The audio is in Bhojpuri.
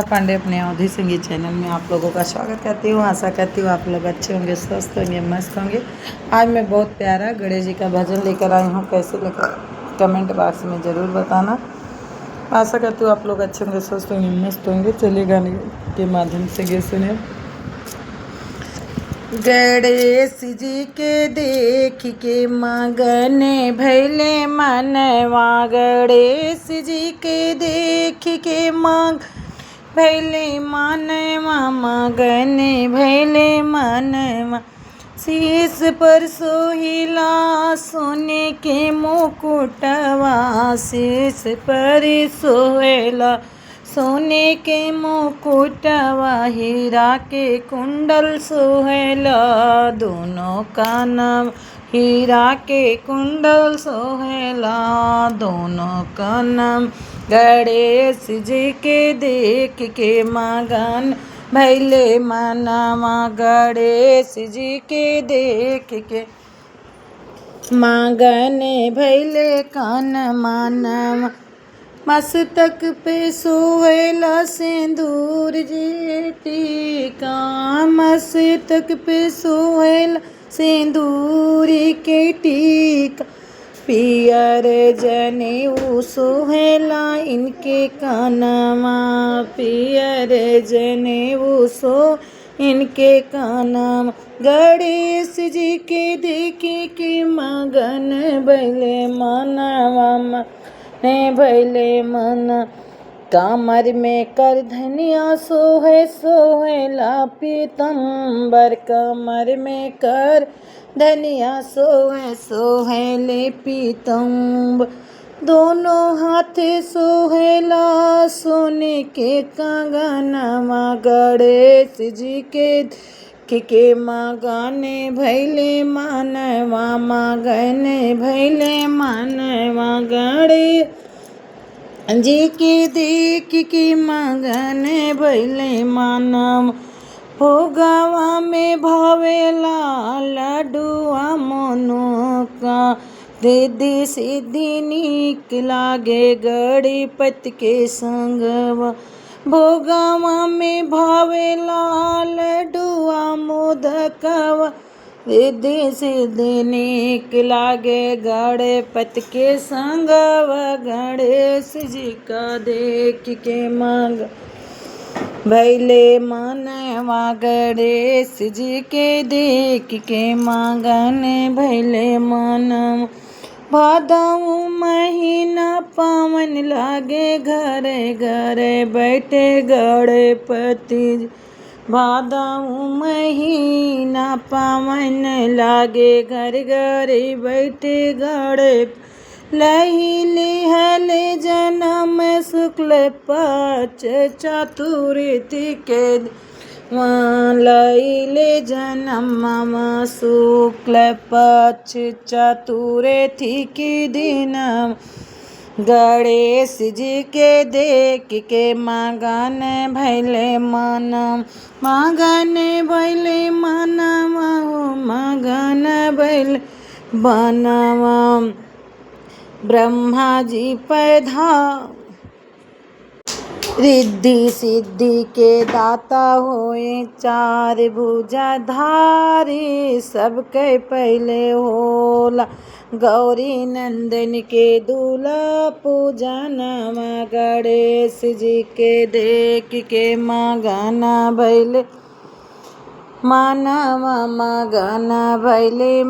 पांडे अपने अवधि संगीत चैनल में आप लोगों का स्वागत करती हूँ। आशा करती हूँ आप लोग अच्छे होंगे, स्वस्थ होंगे, मस्त होंगे। आज मैं बहुत प्यारा गणेश जी का भजन लेकर आई हूँ। कैसे लेकर कमेंट बॉक्स में ज़रूर बताना। आशा करती हूँ आप लोग अच्छे होंगे, स्वस्थ होंगे, मस्त होंगे। चलिए गाने के माध्यम से गे सुने। गणेश जी के देख के मगन भैले मनवा, गणेश जी के देख के मग भैले मनवा, मगन भैले मनवा। शीश पर सोहिला सोने के मुकुटवा, शीश पर सोहेला सोने के मुकुटवा, हीरा के कुंडल सोहेला दोनों कानम, हीरा के कुंडल सोहेला दोनों कानम। गणेश जी के देख के मगन भैले मनवा, गणेश जी के देख के मगन भैले कान मानवा। मस्तक पे सोहेला सिंदूर जी टीका, मस्तक पे सोहेला सिंदूर के टीका। पियर जनेऊ सोहेला इनके कानवा, पियर जनेऊ सो इनके कानवा। गणेश जी के देखे के मगन भैले मनवा, ने भैले मन। कमर में कर धनिया सोहे सोहेला पीतम्बर, कमर में कर धनिया सोहे सोहेले पीतम्बर। दोनों हाथ सोहेला सोने के कंगनवा, गणेश जी के मगने भैले मनवा, मगने भैले मनवा। गणेश जी के देख के मगन भैले मनवा। भोगवा में भावेला लड्डुआ मनोका, रिद्धि सिद्धि नीक लागे गणपति के संगवा। भोगवा में भावेला लड्डुआ मोदकवा, रिद्धि सिद्धि नीक लागे गणपति के संगवा। गणेश जी का देख के मग भैले मनवा, गणेश जी के देख के मगन भैले मनवा। भादव महीना पावन लागे घरे घरे बैठे गणपति, भादव महीना पावन लागे घर घरे बैठे गणपति। लही लिहले जन्म शुक्ल पक्ष चतुर्थी के, लैले जन्म शुक्ल पक्ष चतुर्थी के दिन। गणेश जी के देख के मगन भैले मनवा, मगन भैले मनवा, मगन भैले बनवा। ब्रह्मा जी पैदा रिद्धि सिद्धि के दाता होए, चार भुजा धारी सबके पहले होला। गौरी नंदन के दूल्हा पूजनवा, गणेश जी के देख के मगन भैले मनवा, मगन भैले